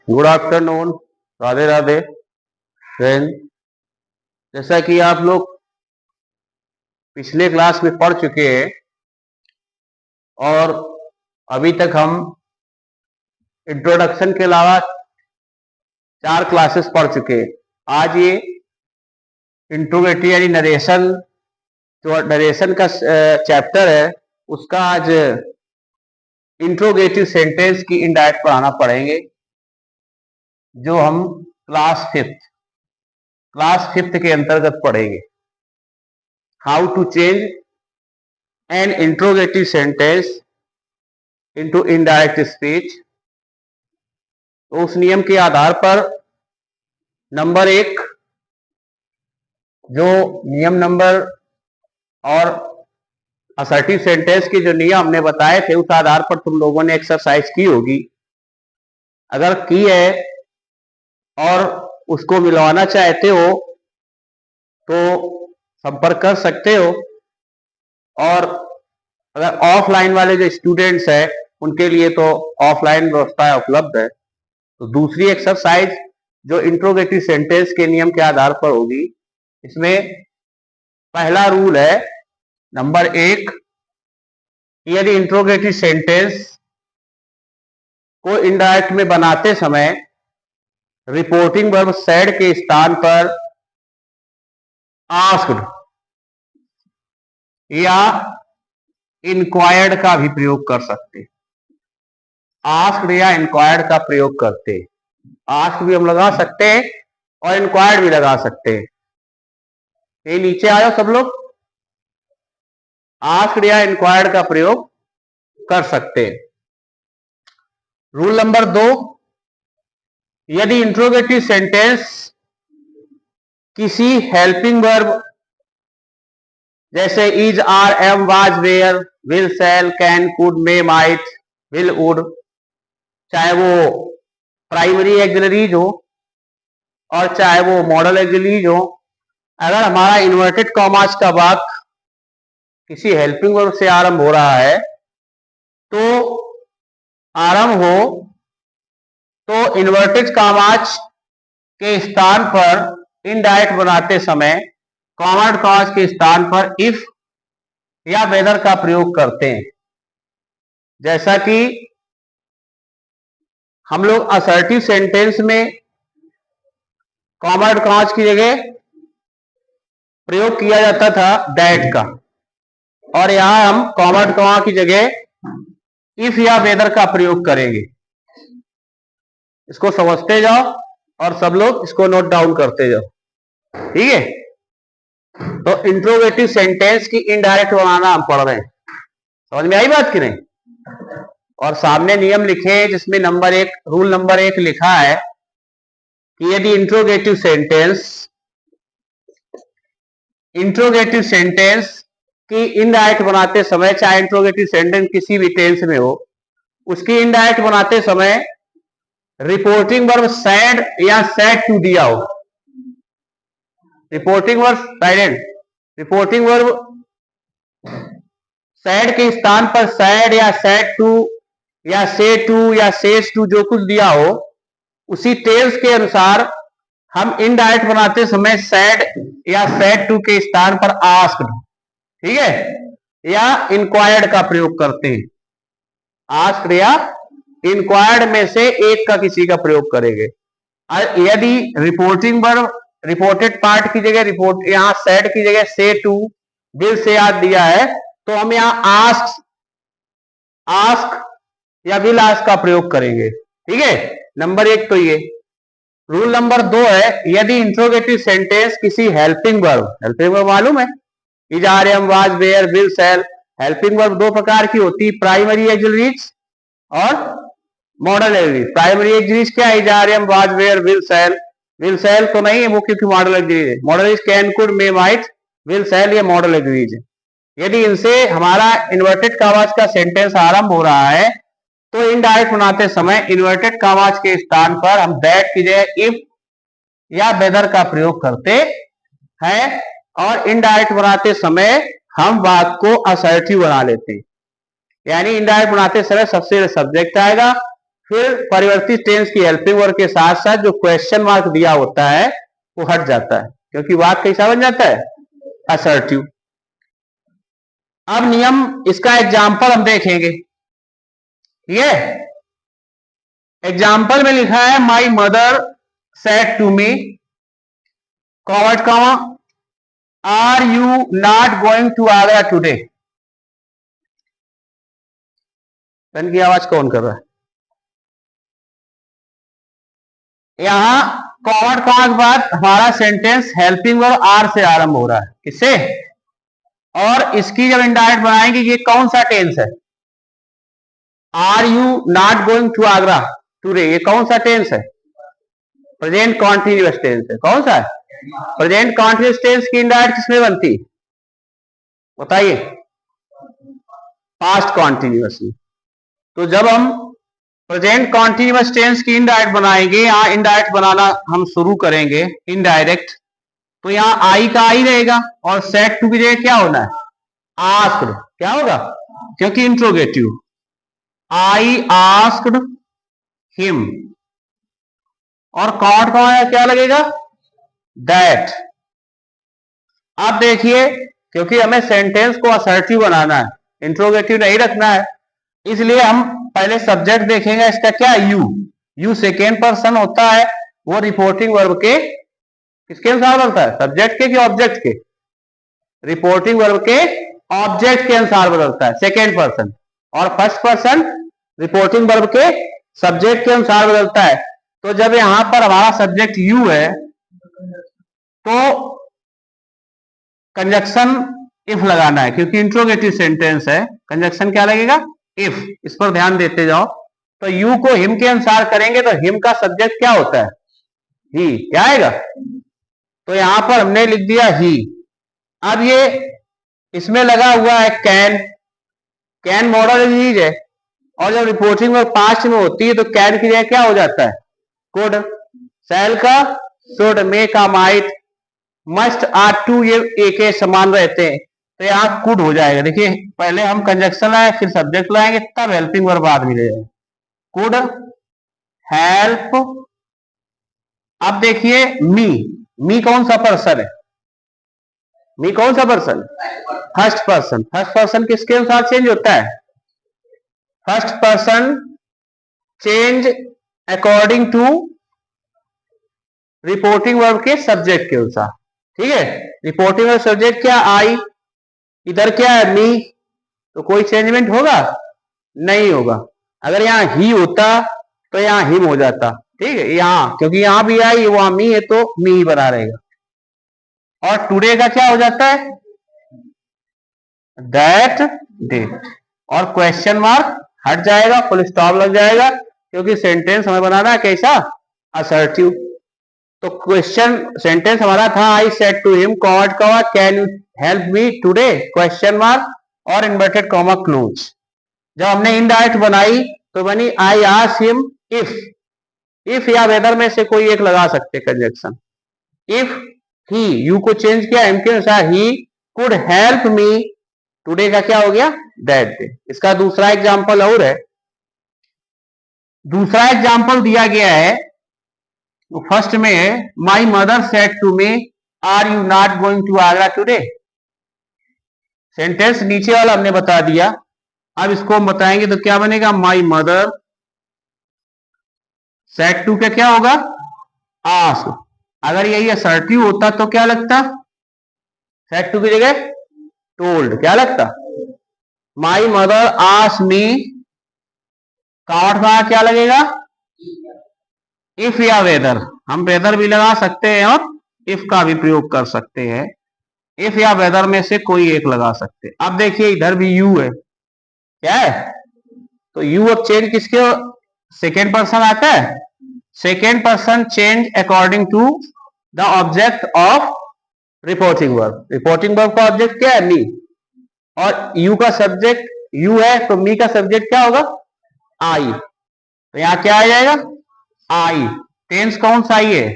Good afternoon. Radhe Radhe friend. जैसा कि आप लोग पिछले क्लास में पढ़ चुके हैं और अभी तक हम इंट्रोडक्शन के अलावा 4 क्लासेस पढ़ चुके हैं। आज ये इंट्रोगेटिव यानी नरेशन, जो नरेशन का चैप्टर है, उसका आज इंट्रोगेटिव सेंटेंस की इनडायरेक्ट पढ़ाना पड़ेंगे, जो हम क्लास फिफ्थ के अंतर्गत पढ़ेंगे। How to change an interrogative sentence into indirect speech. तो उस नियम के आधार पर नंबर 1 जो नियम नंबर और असर्टिव सेंटेंस के जो नियम हमने बताए थे, उस आधार पर तुम लोगों ने एक्सरसाइज की होगी। अगर की है और उसको मिलवाना चाहते हो तो संपर्क कर सकते हो, और अगर ऑफलाइन वाले जो स्टूडेंट्स हैं उनके लिए तो ऑफलाइन व्यवस्था उपलब्ध है। तो दूसरी एक्सरसाइज जो इंट्रोगेटिव सेंटेंस के नियम के आधार पर होगी, इसमें पहला रूल है नंबर 1, यदि इंट्रोगेटिव सेंटेंस को इनडायरेक्ट में बनाते समय रिपोर्टिंग वर्ब सेड के स्थान पर आस्क्ड या इंक्वायर्ड का भी प्रयोग कर सकते। आस्क्ड या इंक्वायर्ड का प्रयोग करते, आस्क भी हम लगा सकते हैं और इंक्वायर्ड भी लगा सकते हैं। ये नीचे आयो सब लोग, आस्क्ड या इंक्वायर्ड का प्रयोग कर सकते हैं। रूल नंबर 2, यदि इंट्रोगेटिव सेंटेंस किसी हेल्पिंग वर्ब जैसे is, are, am, was, were, will, shall, can, could, may, might, will, would, चाहे वो प्राइमरी एक्सिलरीज हो और चाहे वो मॉडल एक्सिलरीज हो, अगर हमारा इन्वर्टेड कॉमास का वाक्य किसी हेल्पिंग वर्ब से आरंभ हो रहा है तो इन्वर्टेड कॉमास के स्थान पर इनडायरेक्ट बनाते समय कॉमन कॉज के स्थान पर इफ या वेदर का प्रयोग करते हैं। जैसा कि हम लोग असर्टिव सेंटेंस में कॉमन कॉज की जगह प्रयोग किया जाता था दैट का, और यहां हम कॉमन कॉज की जगह इफ या वेदर का प्रयोग करेंगे। इसको समझते जाओ और सब लोग इसको नोट डाउन करते जाओ, ठीक है। तो इंट्रोगेटिव सेंटेंस की इनडायरेक्ट बनाना हम पढ़ रहे हैं। समझ में आई बात कि नहीं? और सामने नियम लिखे हैं जिसमें रूल नंबर 1 लिखा है कि यदि इंट्रोगेटिव सेंटेंस की इनडायरेक्ट बनाते समय, चाहे इंट्रोगेटिव सेंटेंस किसी भी टेंस में हो, उसकी इनडायरेक्ट बनाते समय रिपोर्टिंग वर्ब सैड या सैड टू दिया हो। रिपोर्टिंग वर्ब सैड के स्थान पर सैड या सैड टू या से टू या सेज टू जो कुछ दिया हो, उसी टेंस के अनुसार हम इनडायरेक्ट बनाते समय सैड या सैड टू के स्थान पर आस्क्ड, ठीक है, या इंक्वायर्ड का प्रयोग करते हैं। आस्क्ड या इंक्वायर्ड में से एक का किसी का प्रयोग करेंगे। यदि रिपोर्टिंग वर्ब रिपोर्टेड पार्ट की जगह यहां सेड की जगह से टू, विल से याद दिया है, तो हम यहां आस्क या विल आस्क का प्रयोग करेंगे, ठीक है। नंबर 1 तो ये। रूल नंबर 2 है, यदि इंट्रोगेटिव सेंटेंस किसी हेल्पिंग वर्ब मालूम है, is, are, am, was, were, will, shall. Helping verb 2 प्रकार की होती है, प्राइमरी एक्सिलरीज और मॉडल एक्सिलरीज। प्राइमरी एक्सिलरीज क्या है? Is, are, am, was, were, will, shall. Will, shall तो नहीं है वो, क्योंकि मॉडल एक्सिलरीज है। Modal auxiliaries can, could, may, might, will, shall, ये मॉडल एक्सिलरीज है। यदि इनसे हमारा इन्वर्टेड कॉमास का सेंटेंस आरंभ हो रहा है तो इनडायरेक्ट बनाते समय इन्वर्टेड कॉमास के स्थान पर हम दैट की जगह इफ या वेदर का प्रयोग करते हैं, और इनडायरेक्ट बनाते समय हम वाक्य को असर्टिव बना लेते हैं। यानी इनडायरेक्ट बनाते समय सबसे पहले सब्जेक्ट आएगा, फिर परिवर्तित टेंस की हेल्पिंग वर्ब के साथ साथ जो क्वेश्चन मार्क दिया होता है वो हट जाता है, क्योंकि वाक्य कैसा बन जाता है, असर्टिव। अब नियम, इसका एग्जाम्पल हम देखेंगे। ये एग्जाम्पल में लिखा है my mother said to me, comma comma, are you not going to Agra today. Pen की आवाज कौन कर रहा है? यहां कॉमा कॉमा के बाद हमारा सेंटेंस हेल्पिंग वर्ब आर से आरंभ हो रहा है। किससे? और इसकी जब इंडायरेक्ट बनाएंगे, ये कौन सा टेंस है? Are you not going to Agra today, ये कौन सा टेंस है? प्रेजेंट कॉन्टिन्यूअस टेंस है। कौन सा है? प्रेजेंट कॉन्टिन्यूअस टेंस की इंडायरेक्ट किसमें बनती, बताइए? पास्ट कॉन्टिन्यूअस में। तो जब हम प्रेजेंट कॉन्टिन्यूअस टेंस की इनडायरेक्ट बनाएंगे, यहां इनडायरेक्ट बनाना हम शुरू करेंगे इनडायरेक्ट, तो यहां आई का आई रहेगा और सेट टू की जगह क्या होना है? आस्क्ड। क्या होगा? क्योंकि इंट्रोगेटिव। आई आस्क्ड हिम। और कॉट का क्या लगेगा? दैट। अब देखिए, क्योंकि हमें सेंटेंस को असर्टिव बनाना है, इंट्रोगेटिव नहीं रखना है, इसलिए हम पहले सब्जेक्ट देखेंगे। इसका क्या? यू सेकेंड पर्सन होता है, वो रिपोर्टिंग वर्ब के किसके अनुसार बदलता है? सब्जेक्ट के कि ऑब्जेक्ट के? रिपोर्टिंग वर्ब के ऑब्जेक्ट के अनुसार बदलता है, सेकेंड पर्सन। और फर्स्ट पर्सन रिपोर्टिंग वर्ब के सब्जेक्ट के अनुसार बदलता है। तो जब यहां पर हमारा सब्जेक्ट यू है, तो कंजक्शन इफ लगाना है, क्योंकि इंट्रोगेटिव सेंटेंस है। कंजक्शन क्या लगेगा? इफ। इस पर ध्यान देते जाओ। तो यू को हिम के अनुसार करेंगे, तो हिम का सब्जेक्ट क्या होता है? ही। क्या आएगा? तो यहां पर हमने लिख दिया ही। अब ये इसमें लगा हुआ है कैन। कैन मॉडल चीज है, और जब रिपोर्टिंग में पास्ट में होती है तो कैन की जगह क्या हो जाता है? कुड। सेल का शुड, मे का माइट, मस्ट, आर टू, ये एक समान रहते हैं, तो यहां कुड हो जाएगा। देखिए, पहले हम कंजक्शन लाए, फिर सब्जेक्ट लाएंगे, तब हेल्पिंग वर्ब बाद में मिलेगा। Could help. अब देखिए मी। मी कौन सा पर्सन है? मी कौन सा person? First person. First person किसके अनुसार चेंज होता है? First person change according to reporting verb के सब्जेक्ट के अनुसार। ठीक है? रिपोर्टिंग वर्ब सब्जेक्ट क्या? आई। इधर क्या है? मी। तो कोई चेंजमेंट होगा? नहीं होगा। अगर यहां ही होता तो यहां हिम हो जाता। ठीक है? यहां क्योंकि यहां भी आई, वहां मी है, तो मी ही बना रहेगा। और टुडे का क्या हो जाता है? That day. और क्वेश्चन मार्क हट जाएगा, फुल स्टॉप लग जाएगा, क्योंकि सेंटेंस हमें बनाना है कैसा? असर्टिव। तो क्वेश्चन सेंटेंस हमारा था I said to him, comma comma, can you help me today, question mark और इन्वर्टेड कॉमा क्लोज। जब हमने इनडायरेक्ट बनाई तो बनी I asked him if. If या वेदर में से कोई एक लगा सकते कंजक्शन। इफ ही, यू को चेंज किया एम के अनुसार, he could help me today का क्या हो गया? That day. इसका दूसरा एग्जांपल और है। दूसरा एग्जांपल दिया गया है, फर्स्ट में है my mother said to me, are you not going to Agra today. Sentence नीचे वाला हमने बता दिया, अब इसको हम बताएंगे तो क्या बनेगा? माई मदर सेड टू का क्या होगा? आस्क। अगर यही असर्टिव होता तो क्या लगता? सेड टू की जगह टोल्ड। क्या लगता? माई मदर आस्क मी, का क्या लगेगा? इफ या वेदर। हम वेदर भी लगा सकते हैं और इफ का भी प्रयोग कर सकते हैं। इफ या वेदर में से कोई एक लगा सकते हैं। अब देखिए, इधर भी यू है। क्या है? तो यू अब चेंज किसके? सेकेंड पर्सन आता है। Second person change according to the object of reporting verb. Reporting verb का ऑब्जेक्ट क्या है? मी। और यू का सब्जेक्ट यू है, तो मी का सब्जेक्ट क्या होगा? आई। तो यहां क्या आ जाएगा? आई। टेंस कौन सा आई है?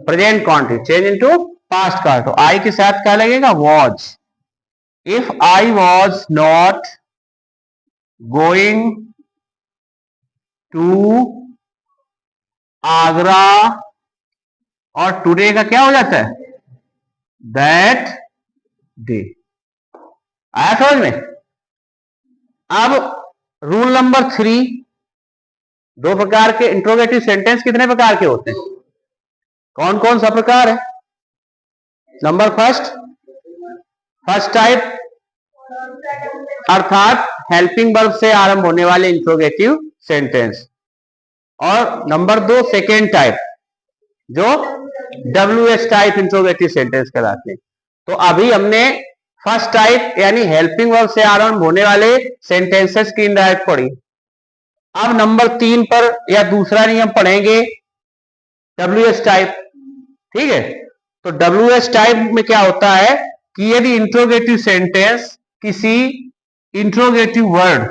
Present continuous change into past का, तो आई के साथ क्या लगेगा? Was. If I was not going to Agra, और टुडे का क्या हो जाता है, दैट डे। आया समझ में? अब रूल नंबर 3, दो प्रकार के इंट्रोगेटिव सेंटेंस कितने प्रकार के होते हैं, कौन कौन सा प्रकार है? नंबर फर्स्ट टाइप, अर्थात हेल्पिंग वर्ब से आरंभ होने वाले इंट्रोगेटिव सेंटेंस, और नंबर 2 सेकेंड टाइप, जो WH टाइप इंट्रोगेटिव सेंटेंस कहलाते हैं। तो अभी हमने फर्स्ट टाइप यानी हेल्पिंग वर्ब से आरंभ होने वाले सेंटेंसेस की इनडायरेक्ट पढ़ी। अब नंबर 3 पर या दूसरा नियम पढ़ेंगे, WH टाइप। ठीक है, तो WH टाइप में क्या होता है कि यदि इंट्रोगेटिव सेंटेंस किसी इंट्रोगेटिव वर्ड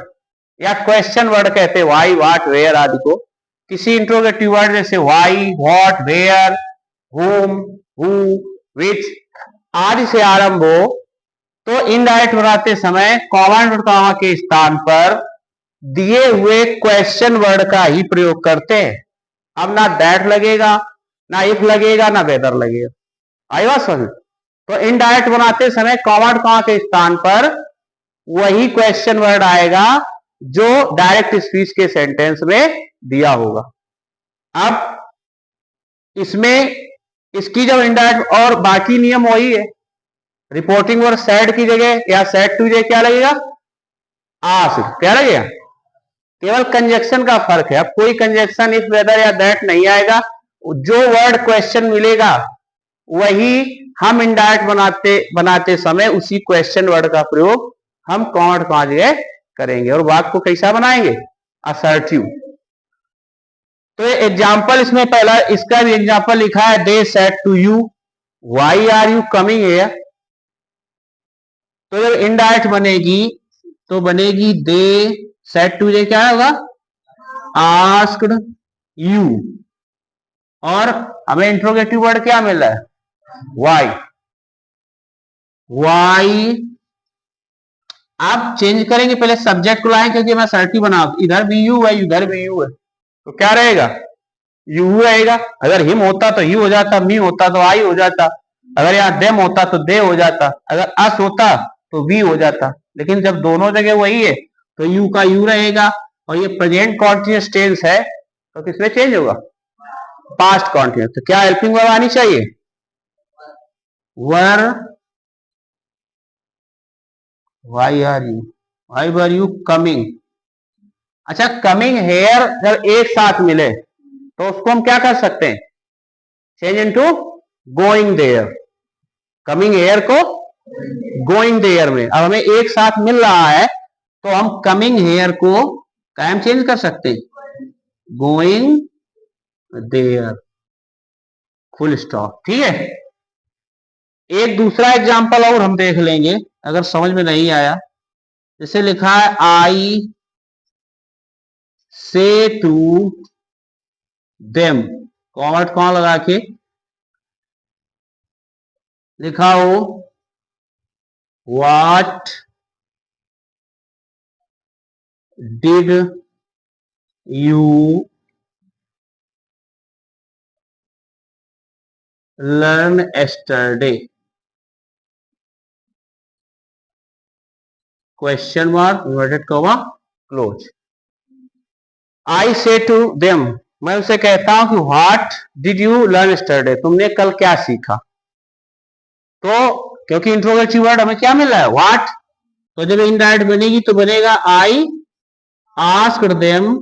या क्वेश्चन वर्ड कहते हैं, वाई, व्हाट, वेयर आदि को, किसी इंट्रोगेटिव वर्ड जैसे why, what, where, whom, who, which आदि से आरंभ हो, तो इनडायरेक्ट बनाते समय कॉमा और कॉमा के स्थान पर दिए हुए क्वेश्चन वर्ड का ही प्रयोग करते हैं। अब ना दैट लगेगा, ना इफ लगेगा, ना वेदर लगेगा। आई बात समझ? तो इनडायरेक्ट बनाते समय कॉमा और कॉमा के स्थान पर वही क्वेश्चन वर्ड आएगा जो डायरेक्ट स्पीच के सेंटेंस में दिया होगा। अब इसमें इसकी जब इनडायरेक्ट, और बाकी नियम वही है, रिपोर्टिंग वर्ड सेड की जगह या सेड टू जगह क्या लगेगा, आस्क्ड, क्या लगेगा, केवल कंजक्शन का फर्क है। अब कोई कंजक्शन इफ, वेदर या दैट नहीं आएगा, जो वर्ड क्वेश्चन मिलेगा वही हम इनडायरेक्ट बनाते समय उसी क्वेश्चन वर्ड का प्रयोग हम कॉमा कॉमा जगह करेंगे और वाक्य को कैसा बनाएंगे, असर्टिव। तो एग्जाम्पल इसमें पहला, इसका भी एग्जाम्पल लिखा है, they said to you why are you coming here. तो जब इनडायरेक्ट बनेगी तो बनेगी दे सेड टू, ये क्या होगा, आस्क्ड यू, और हमें इंट्रोगेटिव वर्ड क्या मिल रहा है, वाई। वाई आप चेंज करेंगे, पहले सब्जेक्ट को लाएं क्योंकि मैं असर्टिव बना, इधर भी यू है इधर भी यू है, तो क्या रहेगा, यू रहेगा। अगर हिम होता तो यू हो जाता, मी होता तो आई हो जाता, अगर यहाँ देम होता तो दे हो जाता, अगर अस होता तो वी हो जाता। लेकिन जब दोनों जगह वही है तो यू का यू रहेगा, और ये प्रेजेंट कॉन्टिन्यूअस टेंस है तो किसमें चेंज होगा, पास्ट कॉन्टिन्यूअस। तो क्या हेल्पिंग वर्ब आनी चाहिए, वर, वाई आर यू कमिंग। अच्छा, कमिंग हेयर जब एक साथ मिले तो उसको हम क्या कर सकते हैं, change into going there. Coming here को गोइंग देयर में, अब हमें एक साथ मिल रहा है तो हम कमिंग हेयर को क्या हम चेंज कर सकते हैं, गोइंग देयर, फुल स्टॉप। ठीक है, एक दूसरा एग्जांपल और हम देख लेंगे अगर समझ में नहीं आया। जैसे लिखा है, आई say to them, comma comma लगा के लिखा हो, what did you learn yesterday, question mark, inverted comma, close. I say to them, मैं उसे कहता हूं कि what did you learn yesterday, तुमने कल क्या सीखा। तो क्योंकि इंट्रोगेटिव वर्ड हमें क्या मिल रहा है, व्हाट, तो जब इनडायरेक्ट बनेगी तो बनेगा I asked them,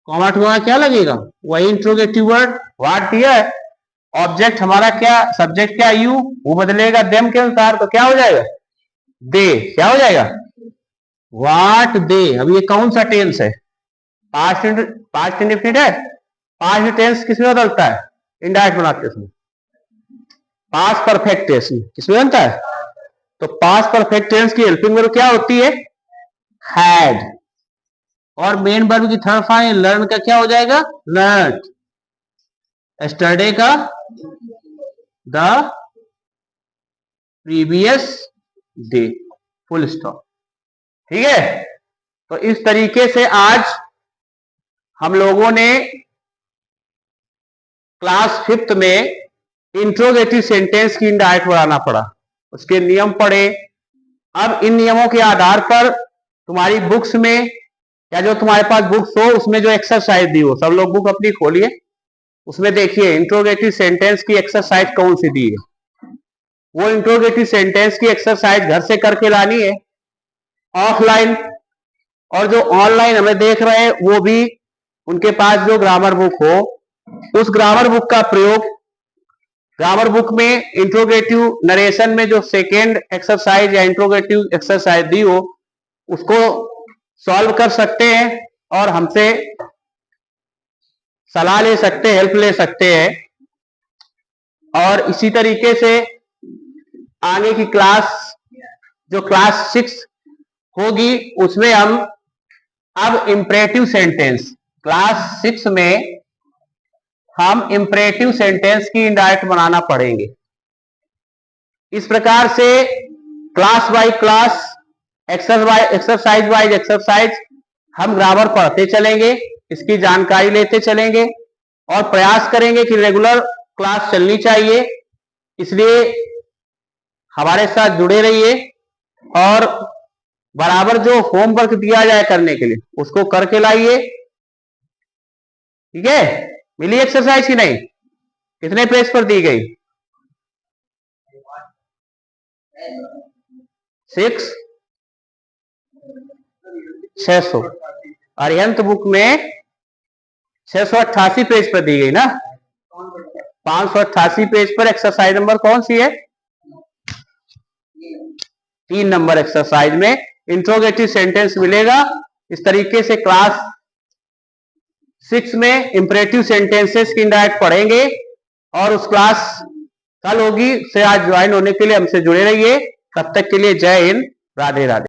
comma two क्या लगेगा, वही इंट्रोगेटिव वर्ड व्हाट दिया है, ऑब्जेक्ट हमारा क्या, सब्जेक्ट क्या, यू, वो बदलेगा देम के अनुसार, तो क्या हो जाएगा, दे, क्या हो जाएगा, व्हाट दे। अब ये कौन सा टेंस है, पास्ट इंडेफिनिट है। पास्ट टेंस किसमें बदलता है, इनडायरेक्ट बनाते समय, पास्ट परफेक्ट टेंस किसमें बनता है, तो पास्ट परफेक्ट टेंस की हेल्पिंग वर्ब क्या होती है, हैड, और मेन वर्ब की थर्ड फॉर्म लर्न का क्या हो जाएगा, लर्न। यस्टरडे का the previous day, full stop. ठीक है, तो इस तरीके से आज हम लोगों ने क्लास 5th में इंट्रोगेटिव सेंटेंस की इनडायरेक्ट बनाना पड़ा, उसके नियम पढ़े। अब इन नियमों के आधार पर तुम्हारी बुक्स में या जो तुम्हारे पास बुक्स हो उसमें जो एक्सरसाइज दी हो, सब लोग बुक अपनी खोलिए, उसमें देखिए इंट्रोगेटिव सेंटेंस की एक्सरसाइज कौन सी दी है। वो इंट्रोगेटिव सेंटेंस की एक्सरसाइज घर से करके लानी है ऑफलाइन, और जो ऑनलाइन हमें देख रहे हैं वो भी उनके पास जो ग्रामर बुक हो उस ग्रामर बुक का प्रयोग, ग्रामर बुक में इंट्रोगेटिव नरेशन में जो सेकेंड एक्सरसाइज या इंट्रोगेटिव एक्सरसाइज दी हो उसको सॉल्व कर सकते हैं और हमसे सलाह ले सकते हैं, हेल्प ले सकते हैं। और इसी तरीके से आगे की क्लास जो क्लास 6 होगी उसमें हम अब इंपरेटिव सेंटेंस, क्लास 6 में हम इंपरेटिव सेंटेंस की इनडायरेक्ट बनाना पड़ेंगे। इस प्रकार से class by class, exercise wise exercise हम ग्रामर पढ़ते चलेंगे, इसकी जानकारी लेते चलेंगे और प्रयास करेंगे कि रेगुलर क्लास चलनी चाहिए। इसलिए हमारे साथ जुड़े रहिए और बराबर जो होमवर्क दिया जाए करने के लिए उसको करके लाइए। ठीक है, मिली एक्सरसाइज की नहीं? कितने पेज पर दी गई? 600। अरिहंत बुक में 688 पेज पर दी गई ना। 588 पेज पर एक्सरसाइज नंबर कौन सी है? 3 नंबर एक्सरसाइज में इंट्रोगेटिव सेंटेंस मिलेगा। इस तरीके से क्लास 6 में इंपरेटिव सेंटेंसेस की इनडायरेक्ट पढ़ेंगे और उस क्लास कल होगी, से आज ज्वाइन होने के लिए हमसे जुड़े रहिए। तब तक के लिए जय हिंद, राधे राधे।